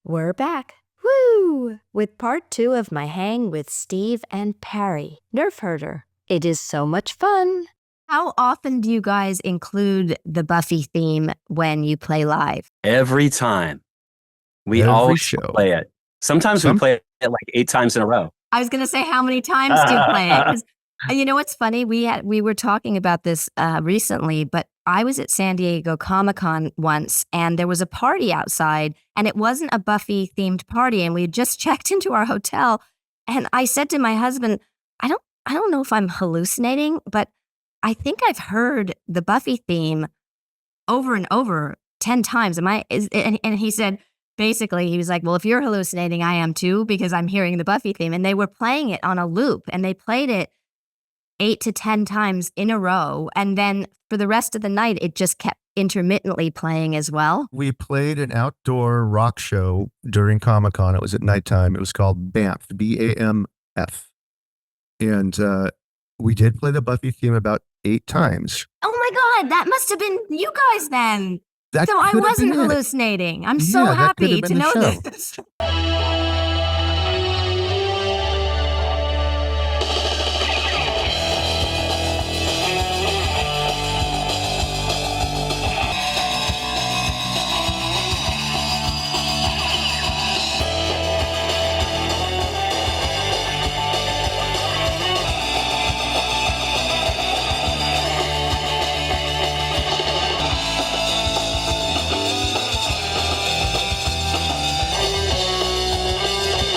We're back. Woo! With part 2 of my hang with Steve and Parry, Nerf Herder. It is so much fun. How often do you guys include the Buffy theme when you play live? Every time. We Every always show. play it. Sometimes we play it like 8 times in a row. I was going to say, how many times do you play it? 'Cause you know what's funny? We were talking about this recently, but I was at San Diego Comic-Con once, and there was a party outside, and it wasn't a Buffy-themed party, and we had just checked into our hotel, and I said to my husband, I don't know if I'm hallucinating, but I think I've heard the Buffy theme over and over 10 times. And he said, basically, he was like, well, if you're hallucinating, I am too, because I'm hearing the Buffy theme. And they were playing it on a loop, and they played it 8 to 10 times in a row. And then for the rest of the night, it just kept intermittently playing as well. We played an outdoor rock show during Comic-Con. It was at nighttime. It was called BAMF, B-A-M-F. And we did play the Buffy theme about 8 times. Oh my God, that must have been you guys then. That So I could have wasn't been it. hallucinating. I'm so Yeah, that could happy have been to the know show. this.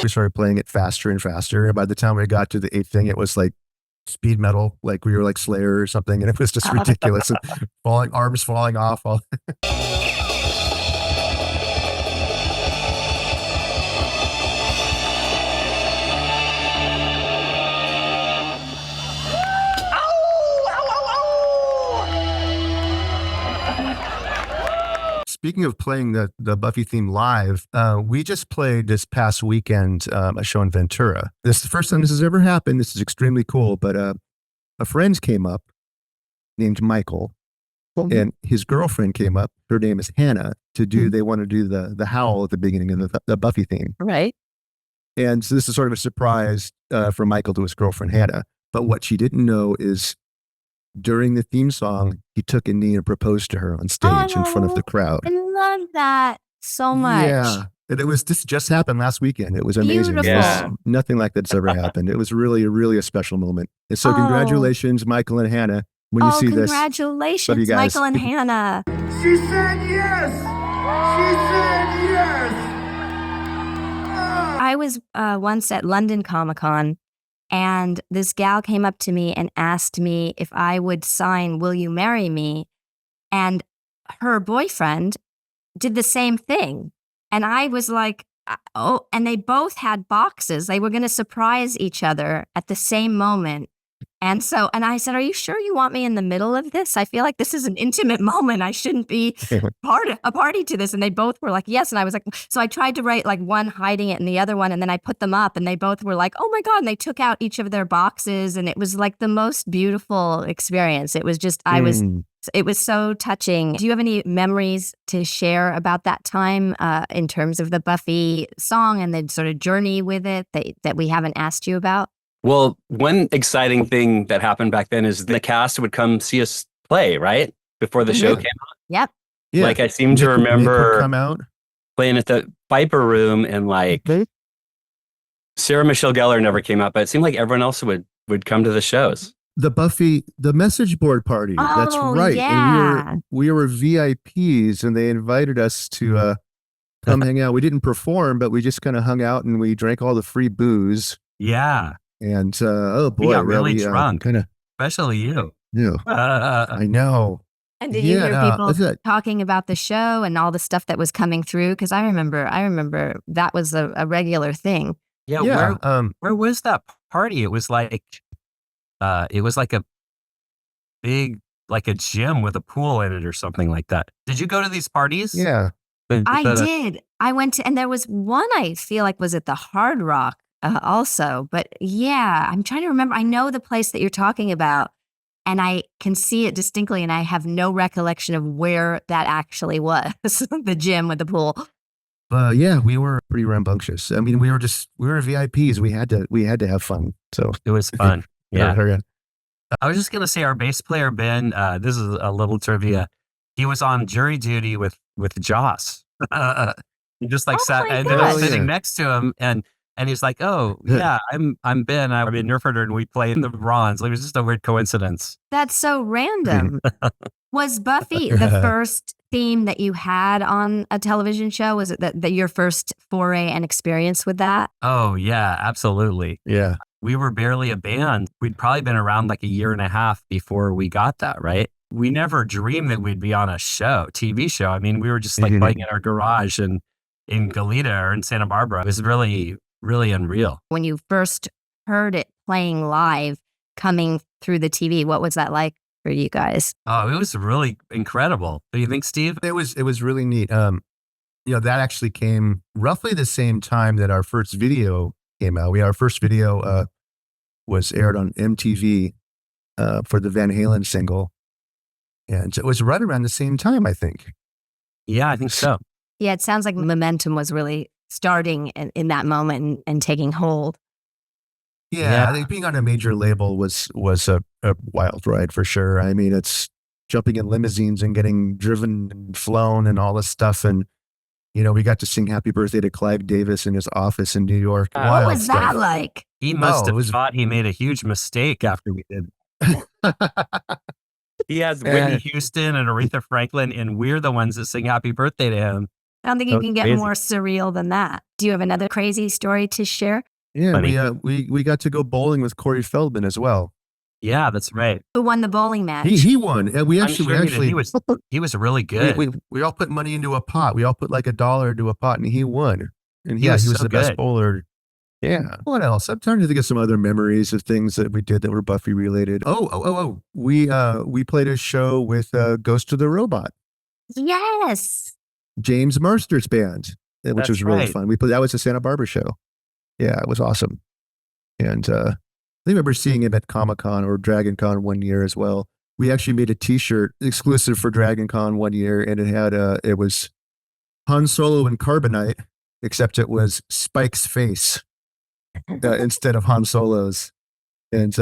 We started playing it faster and faster. And by the time we got to the 8th thing, it was like speed metal, like we were like Slayer or something. And it was just ridiculous. And arms falling off. Speaking of playing the Buffy theme live, we just played this past weekend a show in Ventura. This is the first time this has ever happened. This is extremely cool. But a friend came up named Michael, and his girlfriend came up. Her name is Hannah. They want to do the howl at the beginning of the Buffy theme. Right. And so this is sort of a surprise for Michael to his girlfriend Hannah. But what she didn't know is during the theme song, he took a knee and proposed to her on stage in front of the crowd. I love that so much. Yeah. And this just happened last weekend. It was amazing. Beautiful. Yeah. Nothing like that's ever happened. It was really a special moment. And so congratulations, Michael and Hannah, when you see this. Congratulations, Love you guys. Michael and Hannah. She said yes! She said yes! I was once at London Comic-Con, and this gal came up to me and asked me if I would sign Will You Marry Me? And her boyfriend did the same thing. And I was like, oh, and they both had boxes. They were going to surprise each other at the same moment. And I said, are you sure you want me in the middle of this? I feel like this is an intimate moment. I shouldn't be a party to this. And they both were like, yes. And I was like, so I tried to write like one hiding it and the other one. And then I put them up and they both were like, oh my God. And they took out each of their boxes. And it was like the most beautiful experience. It was just, it was so touching. Do you have any memories to share about that time in terms of the Buffy song and the sort of journey with it that we haven't asked you about? Well, one exciting thing that happened back then is the cast would come see us play, right? Before the show came out. Yep. Yeah. Like I seem to Nick would remember come out. playing at the Viper Room, and like Sarah Michelle Gellar never came out, but it seemed like everyone else would come to the shows. The message board party. That's right. Yeah. And we were VIPs, and they invited us to come hang out. We didn't perform, but we just kind of hung out and we drank all the free booze. Yeah. And oh boy, We got really drunk. Kind Especially you. of. I know. And did you hear people that's it. talking about the show and all the stuff that was coming through? Because I remember that was a regular thing. Yeah. Yeah. Where was that party? It was like a big, like a gym with a pool in it or something like that. Did you go to these parties? Yeah. I did. I went to, and there was one I feel like was at the Hard Rock also. But yeah, I'm trying to remember. I know the place that you're talking about, and I can see it distinctly, and I have no recollection of where that actually was, the gym with the pool. But yeah, we were pretty rambunctious. I mean, we were VIPs. We had to have fun. So It was fun. Yeah. yeah. I was just going to say our bass player, Ben, this is a little trivia. He was on jury duty with Joss. He just like Oh sat my and I was gosh. sitting next to him and he's like, oh yeah, I'm Ben. I'm in Nerf Herder and we play in the bronze. Like, it was just a weird coincidence. That's so random. Was Buffy the first theme that you had on a television show? Was it that your first foray and experience with that? Oh yeah, absolutely. Yeah. We were barely a band. We'd probably been around like a year and a half before we got that, right? We never dreamed that we'd be on a show, TV show. I mean, we were just like playing in our garage and in Goleta or in Santa Barbara. It was really, really unreal. When you first heard it playing live, coming through the TV, what was that like for you guys? Oh, it was really incredible. Do you think, Steve? It was really neat. That actually came roughly the same time that our first video came out. Our first video was aired on MTV for the Van Halen single. And it was right around the same time, I think. Yeah, I think so. Yeah, it sounds like momentum was really starting in that moment and taking hold. Yeah, I think being on a major label was a wild ride for sure. I mean, it's jumping in limousines and getting driven and flown and all this stuff. And, we got to sing Happy Birthday to Clive Davis in his office in New York. What Wild was stuff. that like? He must it have was- thought he made a huge mistake after we did. He has Whitney Houston and Aretha Franklin, and we're the ones that sing Happy Birthday to him. I don't think you That's can get crazy. more surreal than that. Do you have another crazy story to share? Yeah, Funny. we got to go bowling with Corey Feldman as well. Yeah, that's right. Who won the bowling match? He won. And we I'm actually, sure he was really good. we all put money into a pot. We all put like $1 into a pot, and he won. And He was he was so the best good. bowler. Yeah. What else? I'm trying to think of some other memories of things that we did that were Buffy related. Oh. We played a show with Ghost of the Robot, Yes. James Marsters band, which That's was really right. fun. That was a Santa Barbara show. Yeah, it was awesome. And I remember seeing him at Comic-Con or Dragon Con one year as well. We actually made a T-shirt exclusive for Dragon Con one year, and it was Han Solo and Carbonite, except it was Spike's face instead of Han Solo's. And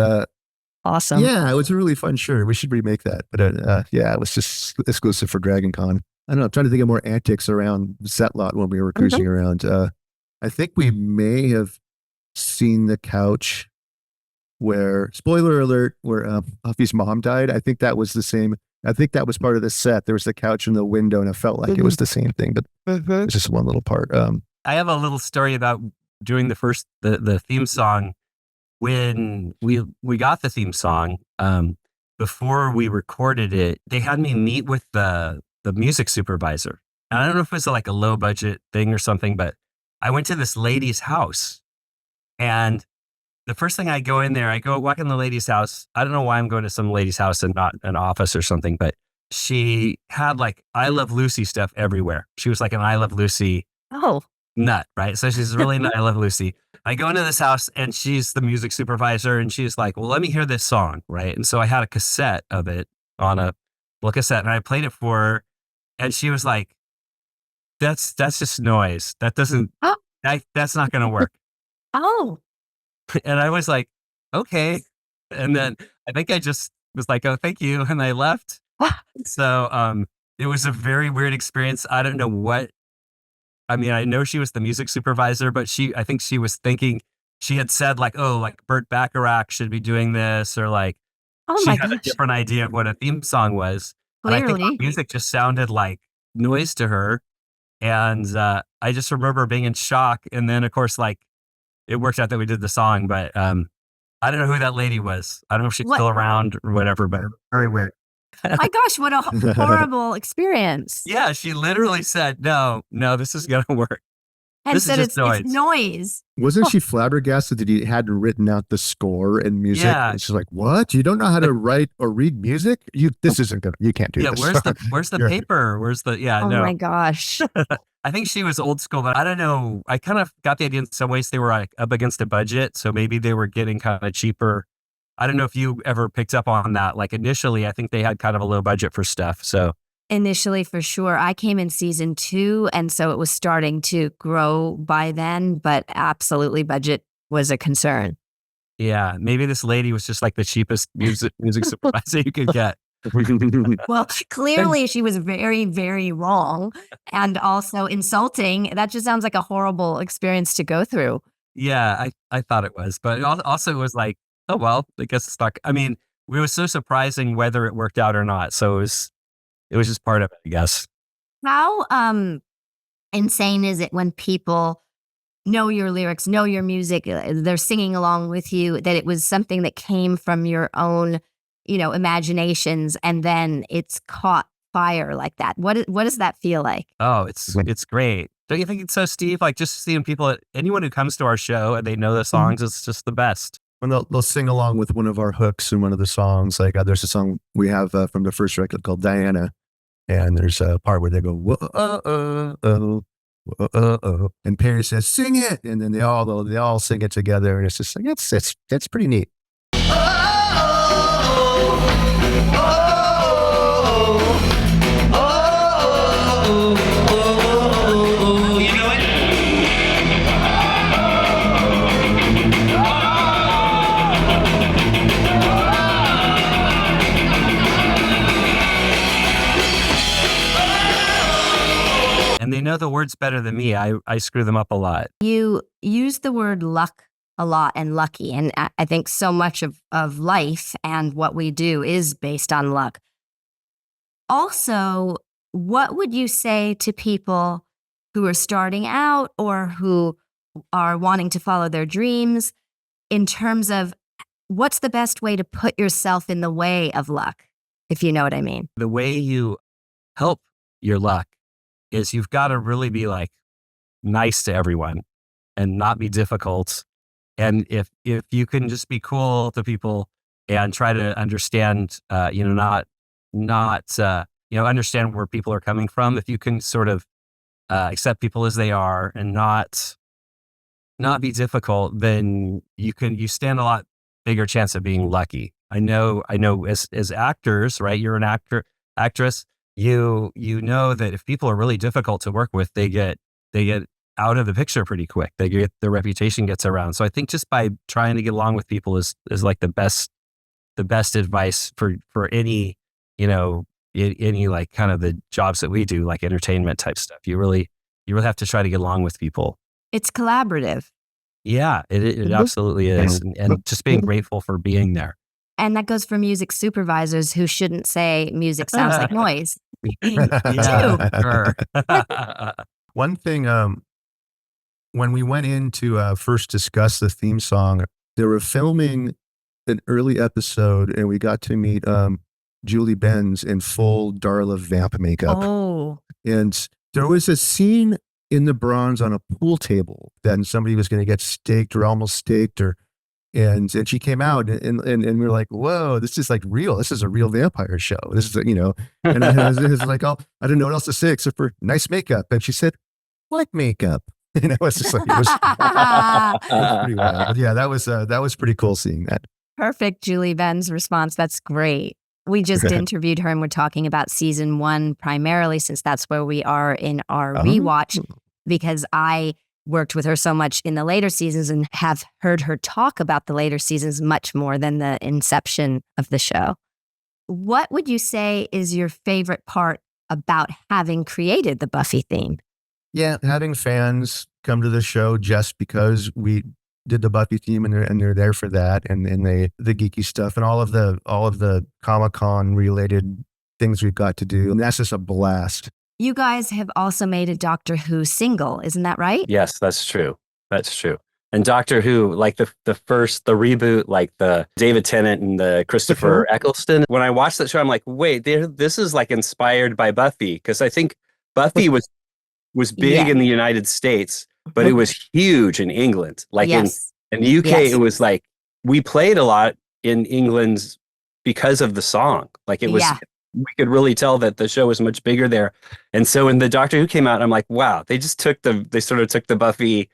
Awesome. yeah, it was a really fun shirt. We should remake that. But yeah, it was just exclusive for Dragon Con. I don't know. I'm trying to think of more antics around the set lot when we were cruising around. I think we may have seen the couch where, spoiler alert, where Buffy's mom died. I think that was the same. I think that was part of the set. There was the couch in the window, and it felt like it was the same thing, but it's just one little part. I have a little story about doing the theme song. When we got the theme song, before we recorded it, they had me meet with the music supervisor. And I don't know if it was like a low budget thing or something, but I went to this lady's house, and the first thing I go in there, I go walk in the lady's house. I don't know why I'm going to some lady's house and not an office or something, but she had like I Love Lucy stuff everywhere. She was like an I Love Lucy Oh, nut, right? So she's really nut. I Love Lucy. I go into this house and she's the music supervisor, and she's like, well, let me hear this song, right? And so I had a cassette of it on a little cassette, and I played it for her, and she was like, that's just noise. That doesn't, Oh. that's not going to work. oh, And I was like, okay. And then I think I just was like, oh, thank you. And I left. So it was a very weird experience. I don't know what, I mean, I know she was the music supervisor, but I think she was thinking, she had said like, oh, like Burt Bacharach should be doing this, or like, oh she my had a gosh. different idea of what a theme song was. And I think Clearly. the music just sounded like noise to her. And I just remember being in shock. And then, of course, like it worked out that we did the song, but I don't know who that lady was. I don't know if she's What? still around or whatever, but very weird. My gosh, what a horrible experience. Yeah, she literally said, no, this is going to work. And this is said just it's noise. Wasn't she flabbergasted that he hadn't written out the score and music? Yeah. And she's like, what? You don't know how to write or read music? This isn't gonna, you can't do Yeah, this. where's the You're- paper? Where's the, Oh no. my gosh. I think she was old school, but I don't know. I kind of got the idea in some ways they were like up against a budget. So maybe they were getting kind of cheaper. I don't know if you ever picked up on that. Like initially, I think they had kind of a low budget for stuff. So Initially, for sure. I came in season 2, and so it was starting to grow by then, but absolutely budget was a concern. Yeah, maybe this lady was just like the cheapest music supervisor you could get. Well, clearly she was very, very wrong and also insulting. That just sounds like a horrible experience to go through. Yeah, I thought it was, but also it was like, oh well, I guess it's not. I mean, it was so surprising whether it worked out or not. So it was just part of it, I guess. How insane is it when people know your lyrics, know your music, they're singing along with you, that it was something that came from your own, imaginations, and then it's caught fire like that? What does that feel like? Oh, it's great. Don't you think it's so, Steve? Like just seeing people, anyone who comes to our show and they know the songs, it's just the best. When they'll sing along with one of our hooks in one of the songs. Like there's a song we have from the first record called Diana, and there's a part where they go, whoa, and Perry says, "Sing it," and then they all sing it together, and it's just like that's pretty neat. And they know the words better than me. I screw them up a lot. You use the word luck a lot and lucky, and I think so much of life and what we do is based on luck. Also, what would you say to people who are starting out or who are wanting to follow their dreams in terms of what's the best way to put yourself in the way of luck, if you know what I mean? The way you help your luck is you've got to really be like nice to everyone and not be difficult. And if you can just be cool to people and try to understand, not understand where people are coming from. If you can sort of accept people as they are and not be difficult, then you stand a lot bigger chance of being lucky. I know as actors, right? You're an actress. You know that if people are really difficult to work with, they get out of the picture pretty quick. Their reputation gets around. So I think just by trying to get along with people is like the best advice for any, any like kind of the jobs that we do, like entertainment type stuff. You really have to try to get along with people. It's collaborative. Yeah, it absolutely is. And just being grateful for being there. And that goes for music supervisors who shouldn't say music sounds like noise. Yeah, sure. One thing, when we went in to first discuss the theme song, they were filming an early episode, and we got to meet Julie Benz in full Darla Vamp makeup. Oh. And there was a scene in the bronze on a pool table that somebody was going to get staked or almost staked, and she came out and we were like, whoa, this is like real. This is a real vampire show. This is, and I was like, oh, I didn't know what else to say except for nice makeup. And she said, what makeup? And it was just like, it was pretty wild. But yeah, that was pretty cool seeing that. Perfect, Julie Ben's response. That's great. We just interviewed her and we're talking about season 1 primarily, since that's where we are in our rewatch, because I worked with her so much in the later seasons and have heard her talk about the later seasons much more than the inception of the show. What would you say is your favorite part about having created the Buffy theme? Yeah, having fans come to the show just because we did the Buffy theme and they're there for that, and the geeky stuff and all of the Comic-Con related things we've got to do, and that's just a blast. You guys have also made a Doctor Who single, isn't that right? Yes, that's true. And Doctor Who, like the reboot, like the David Tennant and the Christopher Eccleston. When I watched that show, I'm like, wait, this is like inspired by Buffy, because I think Buffy was big in the United States, but it was huge in England. Like in the UK, it was like we played a lot in England because of the song. Like it was. Yeah. We could really tell that the show was much bigger there. And so when the Doctor Who came out, I'm like, wow, they sort of took the Buffy,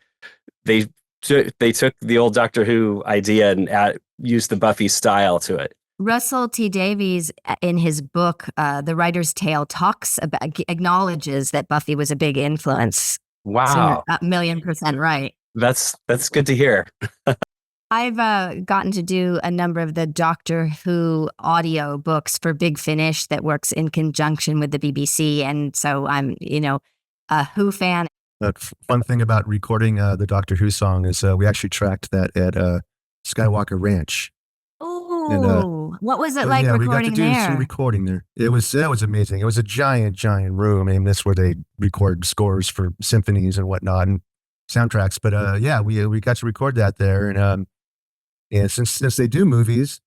they took the old Doctor Who idea and used the Buffy style to it. Russell T Davies, in his book, The Writer's Tale, acknowledges that Buffy was a big influence. So you're Wow. 1,000,000% right. That's good to hear. I've gotten to do a number of the Doctor Who audio books for Big Finish that works in conjunction with the BBC. And so I'm, a Who fan. The fun thing about recording the Doctor Who song is we actually tracked that at Skywalker Ranch. Oh, what was it like we got to recording do there? some recording there. That was amazing. It was a giant room. I mean, that's where they record scores for symphonies and whatnot and soundtracks. But we got to record that there. And since they do movies,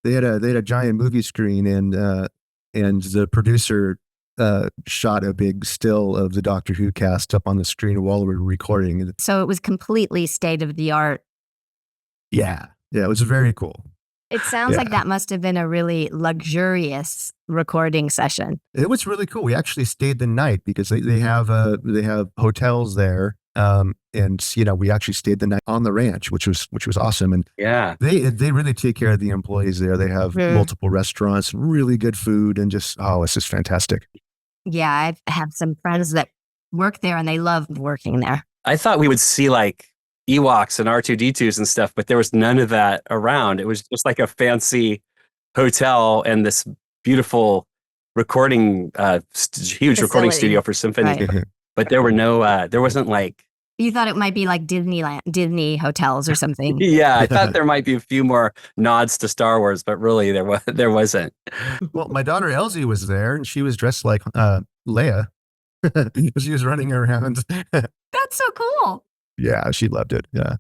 they had a giant movie screen, and the producer shot a big still of the Doctor Who cast up on the screen while we were recording. So it was completely state of the art. Yeah, it was very cool. It sounds like that must have been a really luxurious recording session. It was really cool. We actually stayed the night because they have hotels there. And we actually stayed the night on the ranch, which was awesome. And Yeah. they really take care of the employees there. They have multiple restaurants, really good food, and it's just fantastic. Yeah, I have some friends that work there and they love working there. I thought we would see like Ewoks and R2D2s and stuff, but there was none of that around. It was just like a fancy hotel and this beautiful recording, huge recording studio for symphony. Right. But there were no, there wasn't like. You thought it might be like Disney hotels or something. Yeah, I thought there might be a few more nods to Star Wars, but really there wasn't. Well, my daughter Elsie was there, and she was dressed like Leia. She was running around. That's so cool. Yeah, she loved it. Yeah.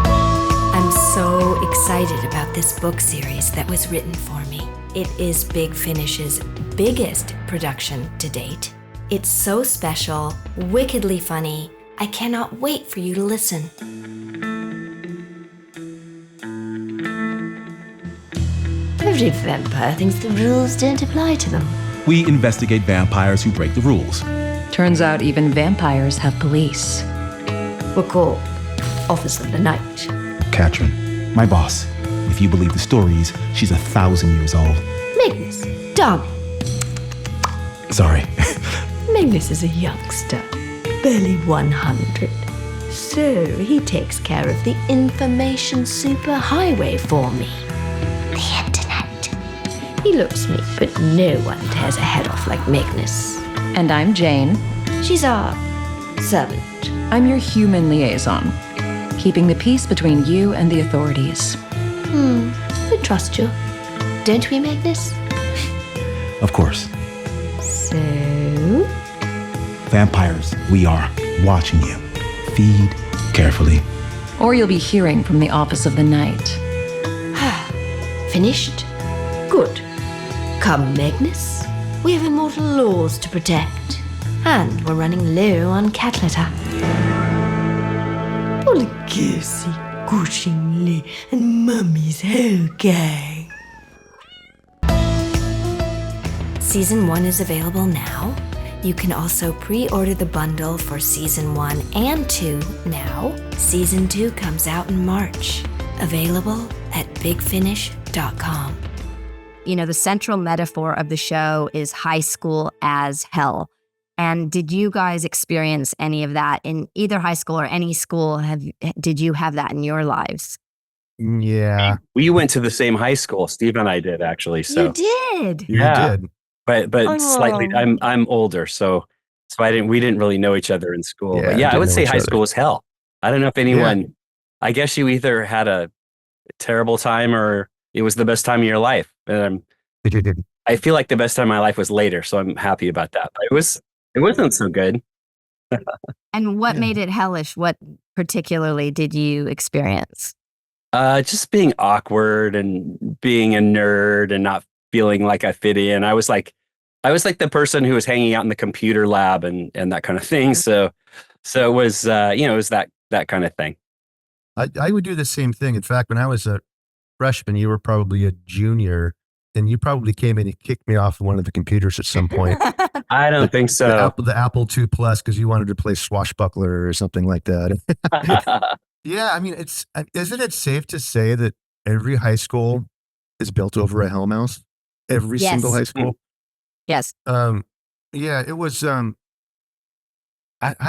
I'm so excited about this book series that was written for me. It is Big Finish's biggest production to date. It's so special, wickedly funny. I cannot wait for you to listen. Every vampire thinks the rules don't apply to them. We investigate vampires who break the rules. Turns out even vampires have police. We're called Office of the Night. Katrin, my boss. If you believe the stories, she's 1,000 years old. Magnus, darling. Sorry. Magnus is a youngster, barely 100. So he takes care of the information superhighway for me. The internet. He loves me, but no one tears a head off like Magnus. And I'm Jane. She's our servant. I'm your human liaison, keeping the peace between you and the authorities. We trust you. Don't we, Magnus? Of course. So? Vampires, we are watching you. Feed carefully. Or you'll be hearing from the Office of the Night. Finished? Good. Come, Magnus. We have immortal laws to protect. And we're running low on cat litter. Olgesi, Cushingly, and Mummy's whole gang. Season 1 is available now. You can also pre-order the bundle for Season 1 and 2 now. Season 2 comes out in March. Available at bigfinish.com. The central metaphor of the show is high school as hell. And did you guys experience any of that in either high school or any school? Did you have that in your lives? Yeah. We went to the same high school. Steve and I did actually. So You did. You Yeah. did. but slightly. Oh. I'm older, so we didn't really know each other in school. Yeah, But we I didn't would know say each high other. school was hell. I don't know if anyone. I guess you either had a terrible time or it was the best time of your life. And I feel like the best time of my life was later, so I'm happy about that. But it wasn't so good. And what made it hellish? What particularly did you experience? Just being awkward and being a nerd and not feeling like I fit in. I was like the person who was hanging out in the computer lab and that kind of thing. So it was it was that kind of thing. I would do the same thing. In fact, when I was a freshman, you were probably a junior, and you probably came in and kicked me off one of the computers at some point. I don't think so. The Apple II Plus, because you wanted to play Swashbuckler or something like that. Yeah, I mean, isn't it safe to say that every high school is built over a Hell Mouse. Every Yes. single high school. Yes. Yeah, it was. I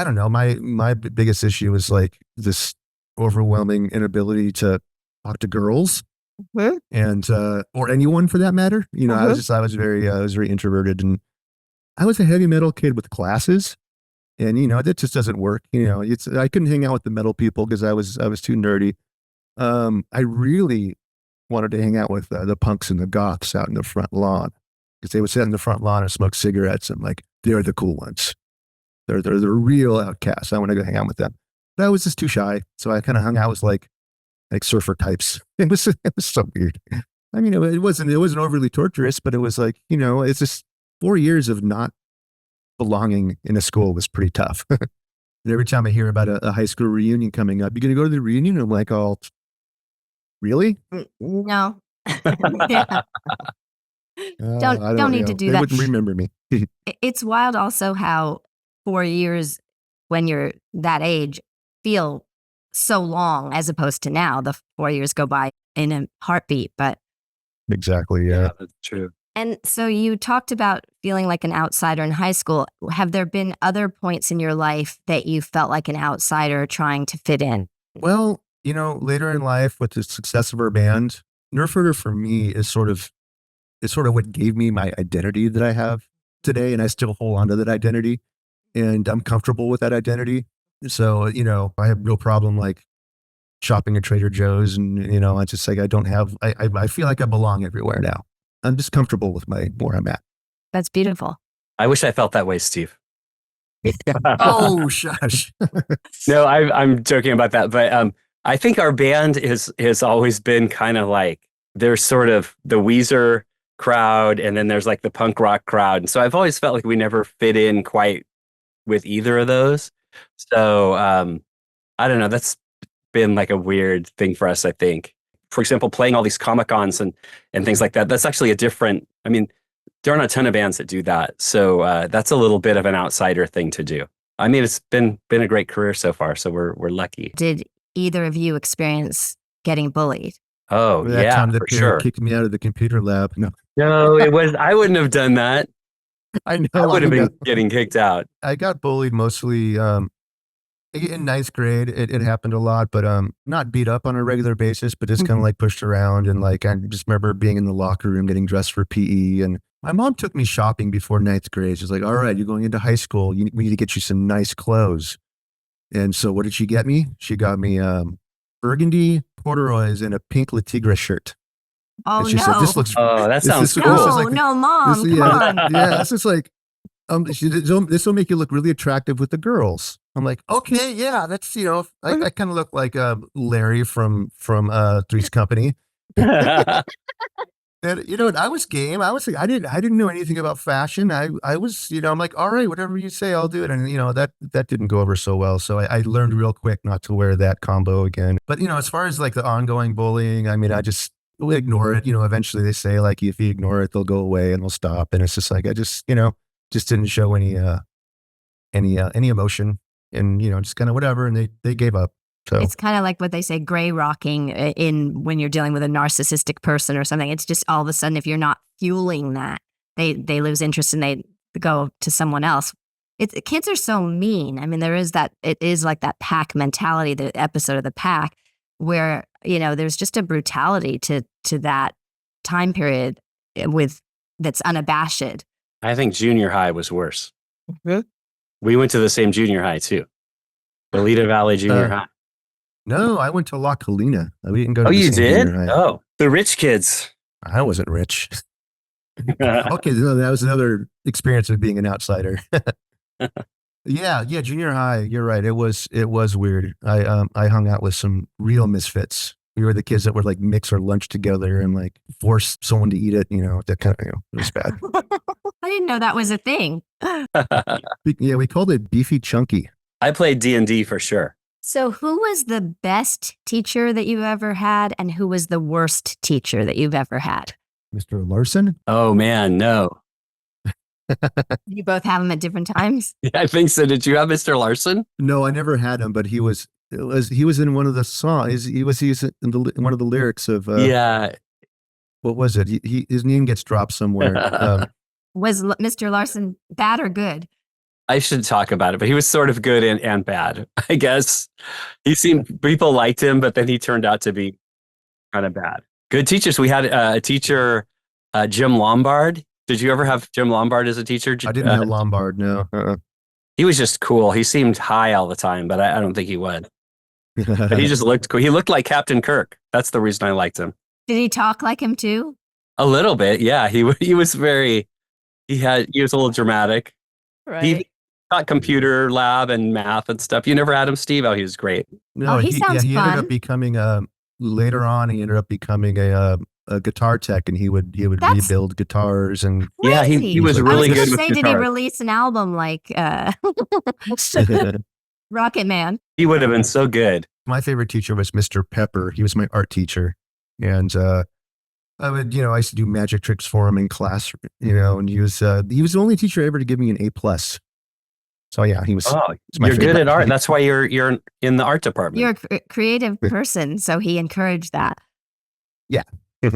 don't know. My biggest issue was like this overwhelming inability to talk to girls and or anyone for that matter. You know, I was very introverted, and I was a heavy metal kid with glasses, and you know that just doesn't work. You know, I couldn't hang out with the metal people because I was too nerdy. I really wanted to hang out with the punks and the goths out in the front lawn because they would sit in the front lawn and smoke cigarettes. And like, they're the cool ones. They're the real outcasts. I want to go hang out with them. But I was just too shy, so I kind of hung out with like surfer types. It was so weird. I mean, it wasn't overly torturous, but it was like, you know, it's just 4 years of not belonging in a school was pretty tough. And every time I hear about a high school reunion coming up, you gonna go to the reunion? I'm like, oh, really? No. Yeah. Don't need to do they that. wouldn't remember me. It's wild also how 4 years when you're that age feel so long as opposed to now. The 4 years go by in a heartbeat. But Exactly. Yeah. That's true. and so you talked about feeling like an outsider in high school. Have there been other points in your life that you felt like an outsider trying to fit in? Well, you know, later in life with the success of our band, Nerf Herder for me is sort of what gave me my identity that I have today, and I still hold on to that identity, and I'm comfortable with that identity. So, you know, I have no problem like shopping at Trader Joe's, and you know, I just like I feel like I belong everywhere now. I'm just comfortable with where I'm at. That's beautiful. I wish I felt that way, Steve. Oh, shush. No, I'm joking about that, but I think our band has always been kind of like, there's sort of the Weezer crowd, and then there's like the punk rock crowd, and so I've always felt like we never fit in quite with either of those. So I don't know. That's been like a weird thing for us, I think. For example, playing all these Comic-Cons and things like that. That's actually a different. I mean, there aren't a ton of bands that do that, so that's a little bit of an outsider thing to do. I mean, it's been a great career so far, so we're lucky. Did either of you experience getting bullied? Oh, That yeah, time the for parent sure. kicked me out of the computer lab. No, it was. I wouldn't have done that. I know. I would have been getting kicked out. I got bullied mostly in ninth grade. It happened a lot, but not beat up on a regular basis, but just kind of like pushed around. And like, I just remember being in the locker room getting dressed for PE. And my mom took me shopping before ninth grade. She's like, all right, you're going into high school. We need to get you some nice clothes. And so what did she get me? She got me burgundy corduroys and a pink La Tigre shirt. Oh, And she no. said, this looks Oh, that sounds this cool. is No, like- no, Mom, this, come on. yeah, this is like, this will make you look really attractive with the girls. I'm like, okay, yeah, that's, you know, I kind of look like Larry from Three's Company. And you know, I was game. I was like, I didn't know anything about fashion. I was, you know, I'm like, all right, whatever you say, I'll do it. And you know, that didn't go over so well. So I learned real quick not to wear that combo again. But you know, as far as like the ongoing bullying, I mean, I just ignore it. You know, eventually they say like, if you ignore it, they'll go away and they'll stop. And it's just like, I just, you know, just didn't show any emotion, and you know, just kind of whatever. And they gave up. So It's kind of like what they say, gray rocking in when you're dealing with a narcissistic person or something. It's just all of a sudden, if you're not fueling that, they lose interest and they go to someone else. Kids are so mean. I mean, there is that, it is like that pack mentality, the episode of The Pack, where, you know, there's just a brutality to that time period that's unabashed. I think junior high was worse. Mhm. We went to the same junior high too. Alita Valley Junior High. no, I went to La Colina. We didn't go to Oh, the you same did? junior high. Oh, the rich kids. I wasn't rich. Okay, no, that was another experience of being an outsider. Yeah, junior high. You're right. It was weird. I hung out with some real misfits. We were the kids that would like mix our lunch together and like force someone to eat it. You know, that kind of, you know, it was bad. I didn't know that was a thing. Yeah, we called it beefy chunky. I played D&D for sure. So who was the best teacher that you've ever had, and who was the worst teacher that you've ever had? Mr. Larson. Oh man, no. You both have them at different times? Yeah, I think so. Did you have Mr. Larson? No, I never had him, but he was in one of the songs. He was in one of the lyrics of Yeah. what was it? His name gets dropped somewhere. Was Mr. Larson bad or good? I should talk about it, but he was sort of good and bad, I guess. People liked him, but then he turned out to be kind of bad. Good teachers. We had a teacher, Jim Lombard. Did you ever have Jim Lombard as a teacher? I didn't have Lombard, no. He was just cool. He seemed high all the time, but I don't think he would. But he just looked cool. He looked like Captain Kirk. That's the reason I liked him. Did he talk like him too? A little bit, yeah. He was he was a little dramatic. Right. He taught computer lab and math and stuff. You never had him, Steve? Oh, he was great. No, he sounds he fun. ended up becoming later on. He ended up becoming a guitar tech, and he would rebuild guitars and Yeah, he was really good with Did he guitar. release an album like Rocket Man? He would have been so good. My favorite teacher was Mr. Pepper. He was my art teacher, and I used to do magic tricks for him in class. And he was the only teacher ever to give me an A+. So yeah, he was. Oh, my you're good favorite. at art. That's why you're in the art department. You're a creative person, so he encouraged that. Yeah.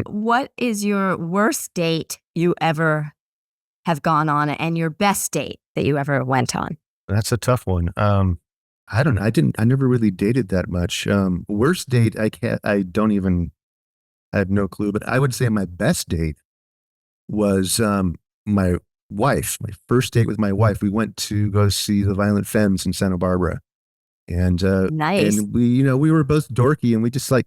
What is your worst date you ever have gone on, and your best date that you ever went on? That's a tough one. I don't know. I never really dated that much. Worst date, I have no clue, but I would say my best date was my wife, my first date with my wife. We went to go see the Violent Femmes in Santa Barbara. And Nice. and we were both dorky, and we just like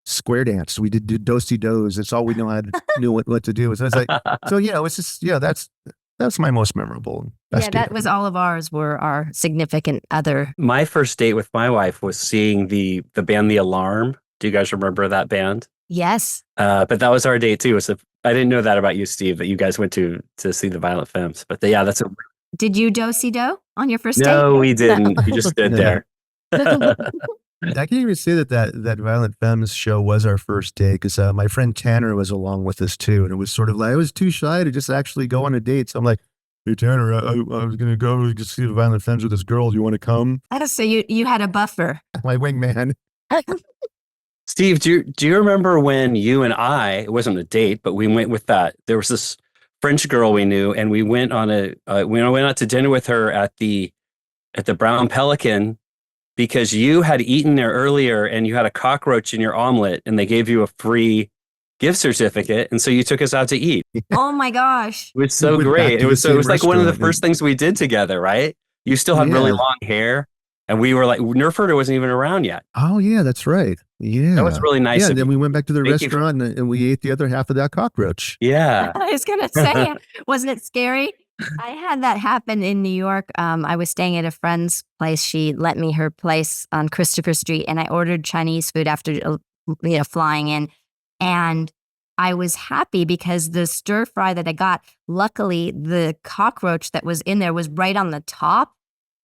square danced. We did do-si-dos. That's all we knew what to do. So it's like, it's just, that's my most memorable. Best That date. was all of ours. Were our significant other. My first date with my wife was seeing the band The Alarm. Do you guys remember that band? Yes. But that was our date too. So I didn't know that about you, Steve, that you guys went to see the Violent Femmes. But that's a Did you do-si-do on your first date? no, we didn't. We just stood there. I can't even say that Violent Femmes show was our first date, because my friend Tanner was along with us too, and it was sort of like I was too shy to just actually go on a date. So I'm like, "Hey Tanner, I was going to go see the Violent Femmes with this girl. Do you want to come?" So you had a buffer. My wingman. Steve, do you remember when you and it wasn't a date, but we went with that. There was this French girl we knew, and we went on we went out to dinner with her at the Brown Pelican, because you had eaten there earlier and you had a cockroach in your omelet, and they gave you a free gift certificate, and so you took us out to eat. Oh my gosh. It was so We went back great. to It was the same like one of the restaurant, first things we did together, right? You still had really Yeah. long hair, and we were like, Nerf Herder wasn't even around yet. Oh yeah, that's right. Yeah, That was really nice Yeah, of and then you. we went back to the Thank you. restaurant and we ate the other half of that cockroach. Yeah. I was going to say, wasn't it scary? I had that happen in New York. I was staying at a friend's place. She lent me her place on Christopher Street, and I ordered Chinese food after flying in. And I was happy because the stir fry that I got, luckily the cockroach that was in there was right on the top.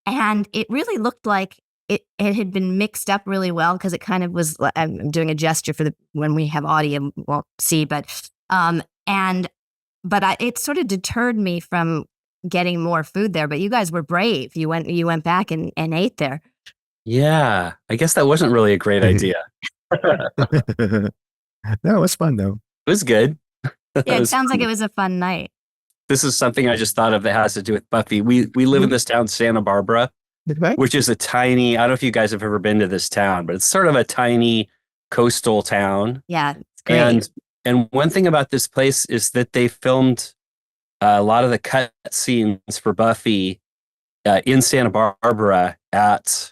And it really looked like it had been mixed up really well, because it kind of was, I'm doing a gesture for when we have audio, won't see, but it sort of deterred me from getting more food there. But you guys were brave. You went back and ate there. Yeah. I guess that wasn't really a great idea. No, it was fun though. It was good. Yeah, it sounds like it was a fun night. This is something I just thought of that has to do with Buffy. We live in this town, Santa Barbara, which is a tiny, I don't know if you guys have ever been to this town, but it's sort of a tiny coastal town. Yeah, it's great. And one thing about this place is that they filmed a lot of the cut scenes for Buffy in Santa Barbara at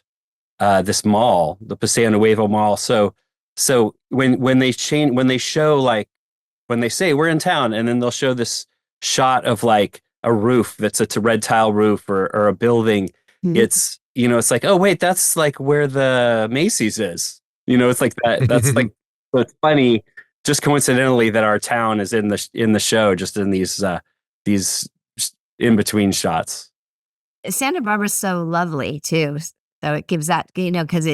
this mall, the Paseo Nuevo Mall. So when they say we're in town, and then they'll show this shot of like a roof that's a red tile roof or a building, it's it's like, oh wait, that's like where the Macy's is. It's like that. That's like, so it's funny, just coincidentally, that our town is in the show, just in these in between shots. Santa Barbara's so lovely too. So it gives that, because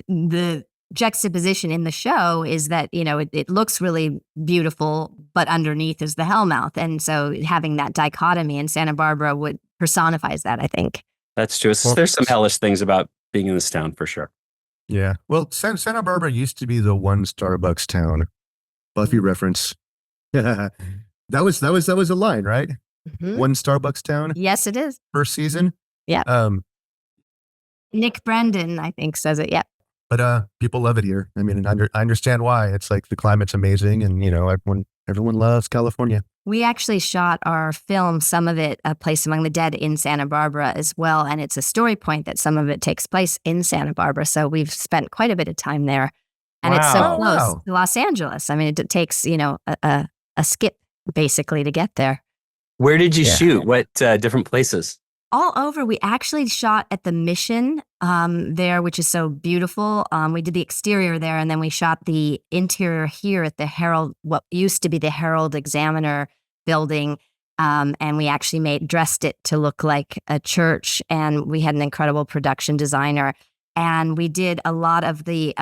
the juxtaposition in the show is that, it looks really beautiful, but underneath is the hellmouth. And so having that dichotomy in Santa Barbara personifies that, I think. That's true. There's some hellish things about being in this town for sure. Yeah. Well, Santa Barbara used to be the one Starbucks town. Buffy reference. that was a line, right? Mhm. One Starbucks Town, Yes, it is. first season. Yeah. Nick Brendan, I think, says it. Yep. But people love it here. I mean, I understand why. It's like the climate's amazing, and everyone loves California. We actually shot our film, some of it, A Place Among the Dead, in Santa Barbara as well. And it's a story point that some of it takes place in Santa Barbara. So we've spent quite a bit of time there. And it's so Wow. close Wow. to Los Angeles. I mean, it takes, a skip basically to get there. Where did you Yeah. shoot? What different places? All over. We actually shot at the Mission there, which is so beautiful. We did the exterior there, and then we shot the interior here at the Herald, what used to be the Herald Examiner building. And we actually dressed it to look like a church, and we had an incredible production designer. And we did a lot of we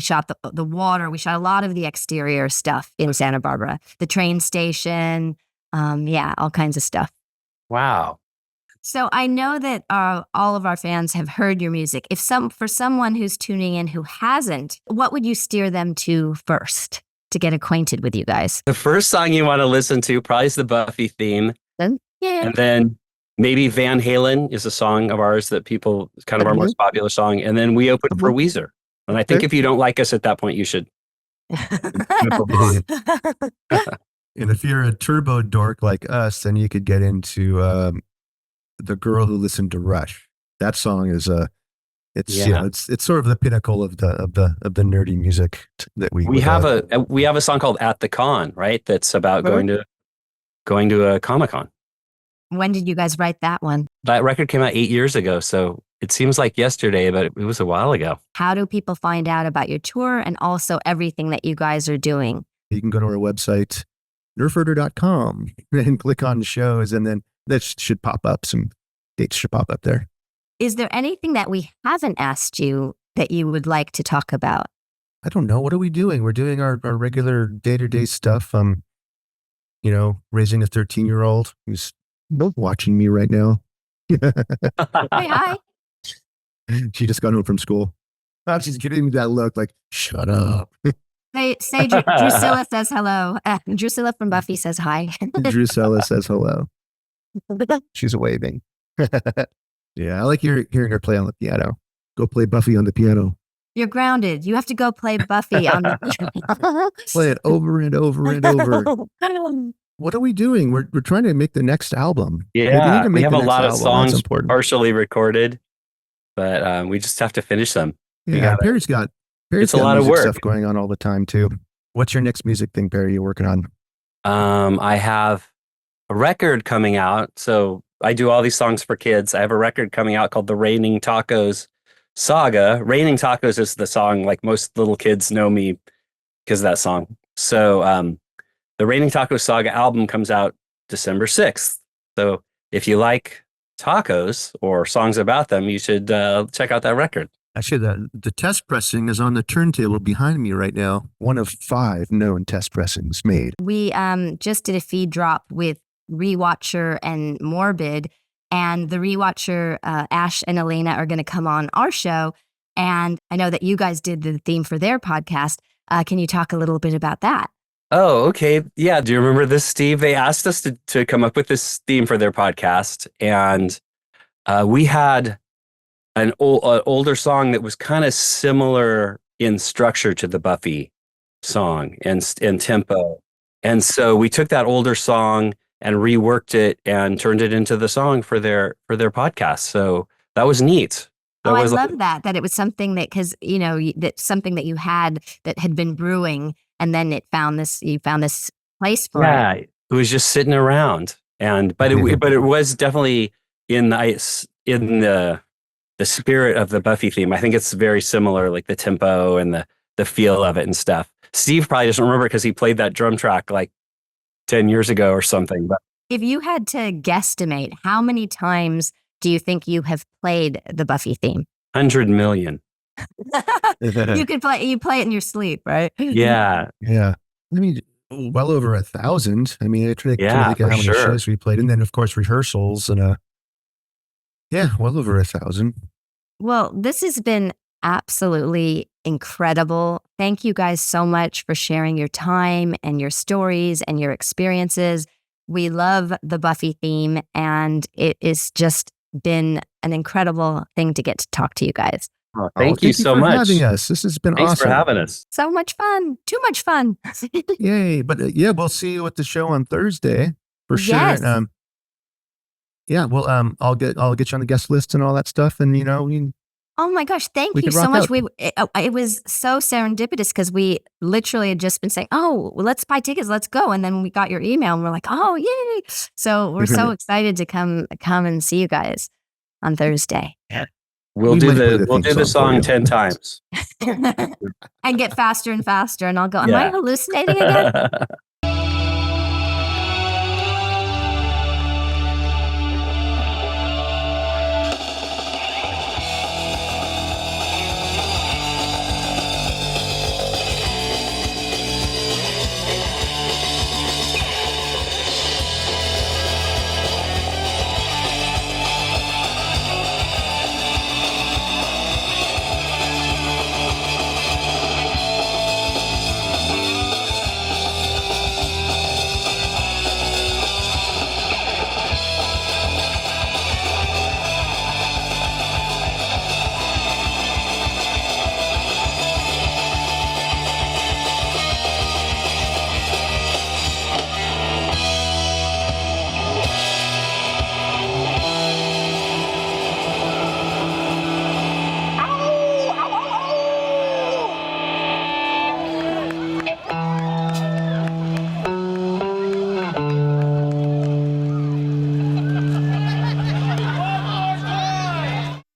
shot the water. We shot a lot of the exterior stuff in Santa Barbara, the train station, all kinds of stuff. Wow. So I know that all of our fans have heard your music. For someone who's tuning in who hasn't, what would you steer them to first to get acquainted with you guys? The first song you want to listen to probably is the Buffy theme. Yeah. And then maybe Van Halen is a song of ours that people, kind of our most popular song. And then we open for Weezer. And I think if you don't like us at that point, you should. And if you're a turbo dork like us, then you could get into The Girl Who Listened to Rush. That song is it's sort of the pinnacle of the nerdy music that we have a song called At the Con, right? That's about going to a Comic-Con. When did you guys write that one? That record came out 8 years ago, so it seems like yesterday, but it was a while ago. How do people find out about your tour and also everything that you guys are doing? You can go to our website, nerfherder.com, and click on shows, and then that should pop up. Some dates should pop up there. Is there anything that we haven't asked you that you would like to talk about? I don't know. What are we doing? We're doing our regular day-to-day stuff. Raising a 13-year-old who's watching me right now. Hi. She just got home from school. Oh, she's giving me that look like, shut up. Say Drusilla says hello. Drusilla from Buffy says hi. Drusilla says hello. She's waving. Yeah, I like hearing her play on the piano. Go play Buffy on the piano. You're grounded. You have to go play Buffy on the piano. Play it over and over and over. What are we doing? We're trying to make the next album. Yeah, we have a lot of That's songs important. partially recorded, but we just have to finish them. Yeah, Perry's got a lot of music work. stuff going on all the time too. What's your next music thing, Perry, you're working on? I have a record coming out. So I do all these songs for kids. I have a record coming out called The Raining Tacos Saga. Raining Tacos is the song, like most little kids know me because of that song. So the Raining Tacos Saga album comes out December 6th. So if you like tacos or songs about them, you should check out that record. Actually, the test pressing is on the turntable behind me right now. One of 5 known test pressings made. We just did a feed drop with Rewatcher and Morbid, and the Rewatcher, Ash and Elena, are going to come on our show. And I know that you guys did the theme for their podcast. Can you talk a little bit about that? Oh, okay. Yeah. Do you remember this, Steve? They asked us to come up with this theme for their podcast. And we had an older song that was kind of similar in structure to the Buffy song and tempo. And so we took that older song and reworked it and turned it into the song for their podcast. So that was neat. I love that it was something that, because that's something that you had that had been brewing, and then you found this place for it. Yeah, it was just sitting around, but it was definitely in the spirit of the Buffy theme. I think it's very similar, like the tempo and the feel of it and stuff. Steve probably doesn't remember because he played that drum track like 10 years ago or something. But if you had to guesstimate, how many times do you think you have played the Buffy theme? 100 million. You play it in your sleep, right? Yeah. Yeah. I mean, well over 1,000. I mean, I try to think of how many shows we played. And then, of course, rehearsals and well over 1,000. Well, this has been absolutely incredible. Thank you guys so much for sharing your time and your stories and your experiences. We love the Buffy theme, and it has just been an incredible thing to get to talk to you guys. Oh, thank you so for much. having us. This has been Thanks awesome. for having us. So much fun. Too much fun. Yay. But yeah, we'll see you at the show on Thursday for sure. Yes. And, yeah, well, I'll get you on the guest list and all that stuff. And, Oh my gosh, thank We you could so rock much. out. It was so serendipitous because we literally had just been saying, oh, well, let's buy tickets, let's go. And then we got your email and we're like, oh, yay. So we're so excited to come and see you guys on Thursday. We'll We do might play the the we'll theme do the song for song you. 10 times. And get faster and faster. And I'll go, am I Yeah. hallucinating again?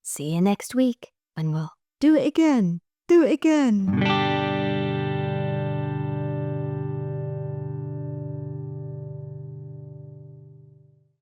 See you next week when we'll Do it again. Do it again.